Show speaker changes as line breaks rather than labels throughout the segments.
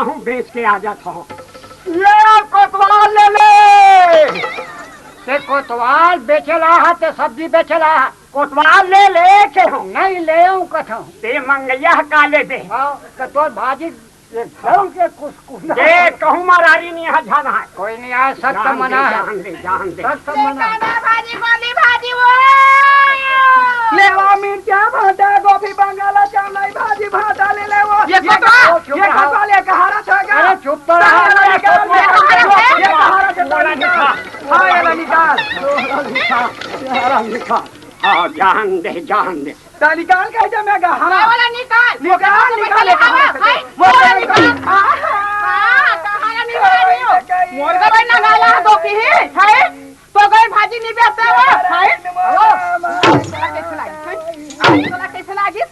हूँ बेच के आ जाता हूँ। ले कोतवाल ले ले। ते कोतवाल बेचला है ते सब्जी बेचला है। कोतवाल ले ले के हूँ नहीं ले हूँ कथा ते मंगैया काले दे तो भाजी के कुछ दे कहूँ मारारी नहीं है जाना है कोई नहीं आया सख्त मना है जान दे सख्त मना भाजी गोली भाजी वो लेवा मिर्चा भाटा गोभी बंगाला चावल भाजी भाटा ले ले वो ये कहा ले कहारा था क्या अरे चुप तो रहा ये कहारा चला निकाल हां ये निकाल हाँ जान दे ता निकाल के जा मैं कहारा वाला निकाल वो निकाल कहारा निकाल मोर का भाई ना गाला दो की है तो गए भाजी नहीं बेचता वो है कैसे लगी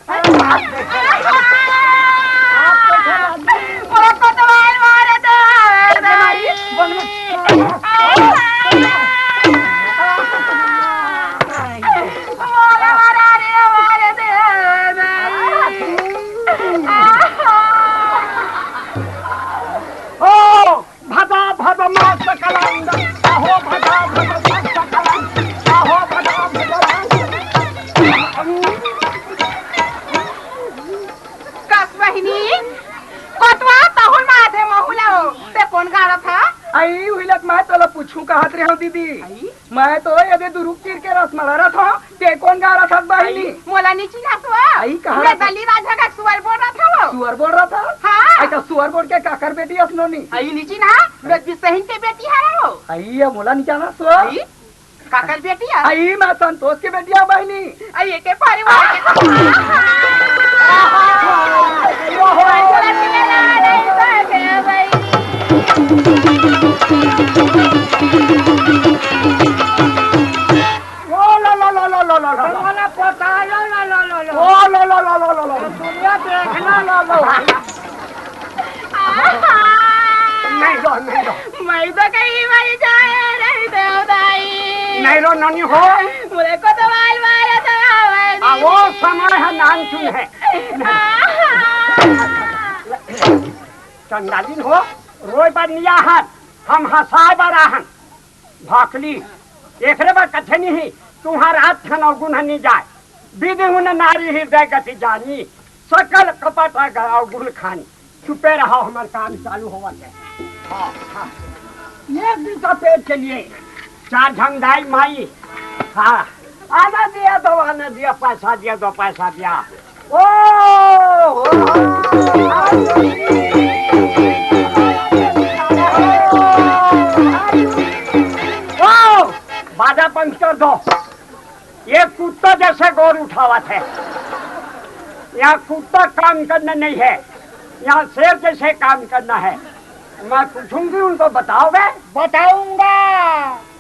दीदी मैं तो यदि दुरुप चीर के रस मला रहा था ते कौन गा रहा था बहनी मोला नीची ना तो आई कहां मैं दली राजा का सुअर बोल रहा था वो सुअर बोल रहा था हां आई तो सुअर बोल के काकर बेटी असनोनी आई नीची ना बेटी सही के बेटी है वो आई ये मोला नीचा ना सो आई काकर बेटी है आई मैं संतोष की बेटी है बहनी आई एक के परिवार नहीं रो ननी हो मुझे को तो वाल मारा था वो समय है नानचुन है चंदालिन हो रोय बनिया हाथ हम हसाए बराहन भाकली एकरे बार कथे नहीं तुम्हारा हाथ खाना गुण नहीं जाए विधि हुन नारी हृदय गति जानी सकल कपट गुण खानी चुपे रहो हमारे काम चालू होवा है हाँ ये भी का पेट के लिए चार झंडाई माई हाँ आना दिया दो आना दिया पैसा दिया दो पैसा दिया ओ बाजा पंच कर दो ये कुत्ता जैसे गौर उठावा थे यहाँ कुत्ता काम करना नहीं है यहाँ शेर जैसे काम करना है मैं पूछूंगी उनको बताओगे बताऊंगा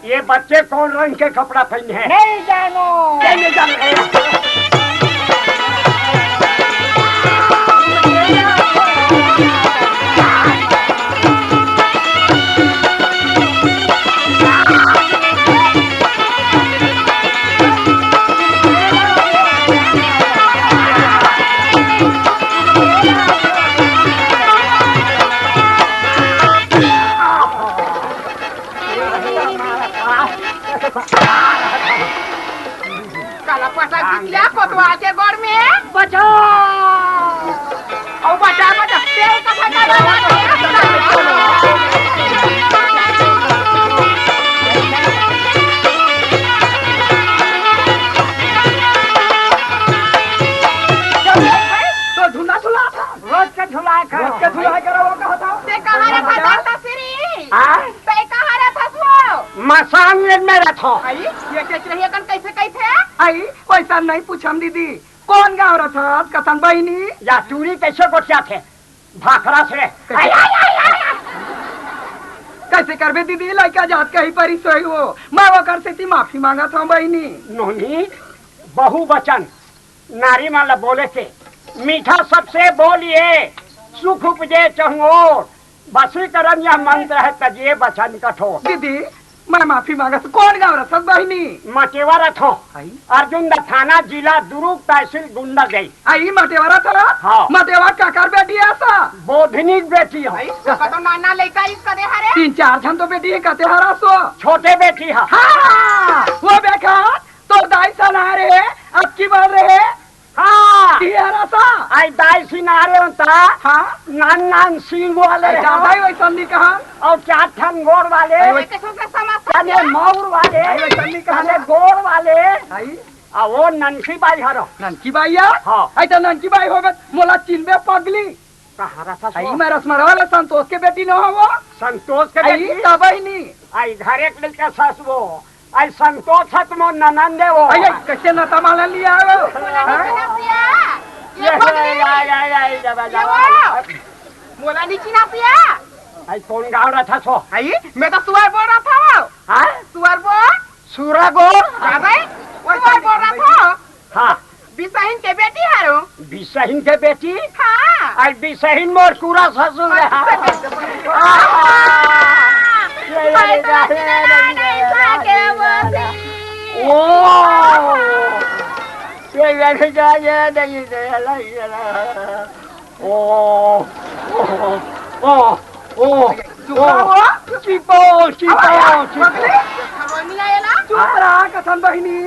ये बच्चे कौन रंग के कपड़ा पहने हैं नहीं जानो नहीं जानो कोतवाल के गोड़ में बचाओ और बचा तेल का तो झूला झूला था रोज के झूला कर वो कहा था ते कहां रहता था सिरी हां ते कहां रहता तू मसान में रहता आई ये कैसे कैसे आई वैसा नहीं पूछम दीदी कौन गाँव रहा था कथन बहनी या चूड़ी कैसे गोटिया थे भाखरा से कैसे करबे दीदी लड़का जात कहीं परी सोई हो मैं वो कर से माफी मांगा था बहनी नोनी बहु वचन नारी माला बोले थे मीठा सबसे बोलिए सुख उपजे चहुओर बसी करम यह मंत्र है तजिए वचन कठोर दीदी
मैं माफी मांगा कौन गाँव रहा सब बहिनी
मटेवारा थो अर्जुन दा थाना जिला दुरुक तहसील गुंडा गई
आई मटेवारा था
हाँ।
मटेवा काकार बेटी है ऐसा
बोधनी बेटी हो
तो नाना लड़का इसका दे हरे
3-4 जन तो बेटी है कहते हरा सो
छोटे बेटी है
हाँ वो देखा तो दाई सना रहे अब की बोल रहे
हाँ
हरा सा
आई दाई सिनारे होता
हाँ
नान सींग वाले
दाई वैसा नहीं कहा
और 4 ठन गोर वाले कने मौर वाले कने गोर वाले
आई
आ वो ननकी बाई हरो
ननकी बाईया
हाँ।
आई तो ननकी बाई होगा मोला चिन्हबे पगली
कहारा था
आई मैं रसमरा वाले संतोष के बेटी न हो वो
संतोष के
आई
बेटी
तब ही नहीं
आई घर एक लड़का सास वो आई संतोष है तुम ननंदे वो
आई कैसे न तमाला लिया वो
मोला नीची ना पिया
आई कौन गाँव रहा था सो
आई मैं तो सुअर बोल रहा था
हाँ
सुअर बोल
सूरा गोर
सुअर बोल रहा था
हाँ
बिसाहिन के बेटी हारो
बिसहीन के बेटी
हाँ
आई बिसहीन मोर पूरा ससुर है
चुप रहा कथन बहिनी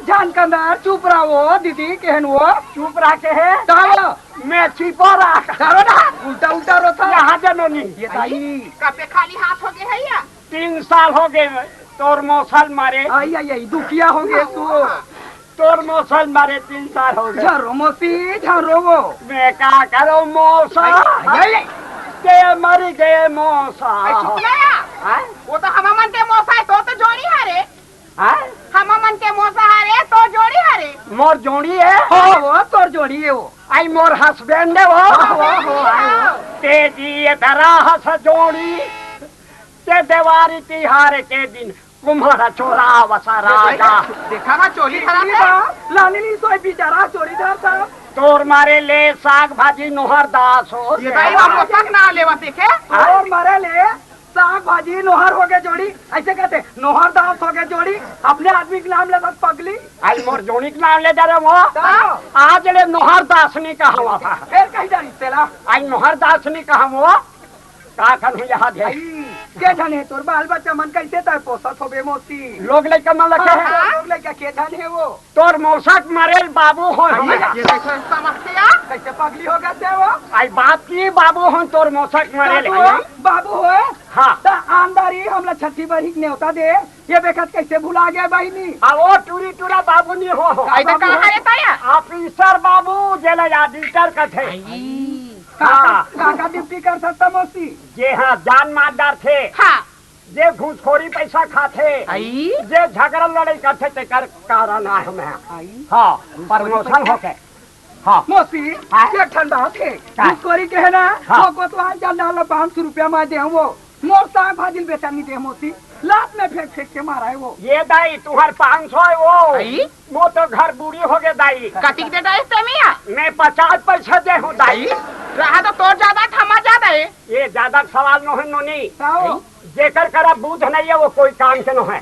जान कंदर चुप रहा वो दीदी कहन वो
चुप रहा के है
दावा
मैं छिपो रहा
करो ना उल्टा उल्टा रोता
यहाँ जनोनी
ये ताई
कपे खाली हाथ हो गए है या
3 साल हो गए तोर मौसल मारे
आई आई आई दुखिया हो गए तू
तोर मौसल मारे 3 साल हो गए
झरो मोसी झरो वो
मैं क्या करो मौसा के मर गए मौसा
वो तो हम मन के मोसा है तो जोड़ी हारे हम मन के मोसा हारे तो जोड़ी हारे
मोर जोड़ी है
हो वो तोर जोड़ी है वो
आई मोर हस्बैंड है वो तेजी धरा हस जोड़ी ते देवारी तिहार के दिन कुम्हारा चोरा वसा राजा
देखा ना चोली खराब
लानी सोई बिचारा चोरी धर था
तोर मारे ले साग भाजी नोहर दास हो
ये भाई हम मोसक ना लेवा देखे
और मारे ले साग भाजी नोहर हो गए जोड़ी ऐसे कहते नोहर दास हो गए जोड़ी अपने आदमी के नाम ले बस पगली
आई मोर जोड़ी के नाम ले जा रहे वो आज ले नोहर दासनी का हुआ था
फिर कहीं जानी तेला
आई नोहर दासनी का हुआ का खन यहाँ दे
के जाने तोर बाल बच्चा मन कैसे तय पोसत होबे मोसी
लोग लेकर मन लगे है
लोग लेके के जाने वो
तोर मौसक मरेल बाबू हो हमारा
ये कैसे समझते या
कैसे पगली हो गए वो
आई बात की बाबू हो तोर मौसक मरेल
बाबू हो
हाँ
ता आमदारी हमला छठी बरी न्योता दे ये बेखत कैसे भुला गया बहिनी
वो टूरी टूरा बाबू नहीं हो ऑफिसर बाबू जेल ऑडिटर का थे
काका ड्यूटी कर सकता मौसी
जे हाँ जान मारदार थे
हाँ
जे घूसखोरी पैसा खाते जे झगड़ा लड़ाई करते ते कर कारण है हमें हाँ प्रमोशन होके हाँ
मौसी ये ठंडा थे घूसखोरी के है ना वो को तो आज डाला 500 रुपया में दे वो मोर साग भाजिल बेचा नहीं दे मौसी लात में फेंक फेंक के मारा है वो
ये दाई तुम्हार 500 है वो तो घर बूढ़ी हो गए दाई
कटिक दे दाई तमिया
मैं 50 पैसे दे हूँ दाई
रहा तो तोर ज्यादा थमा ज्यादा है
ये ज्यादा सवाल न है नोनी जेकर करा बुद्ध नहीं है वो कोई काम के न है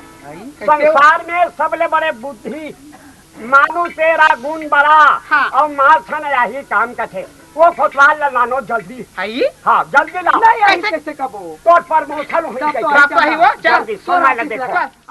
संसार में सबले बड़े बुद्धि मानो तेरा गुण बड़ा और मार छन यही काम का थे वो खोतवाल लानो जल्दी हाँ जल्दी लाओ
नहीं कैसे कबो
तो प्रमोशन हुई
जल्दी सोना देखो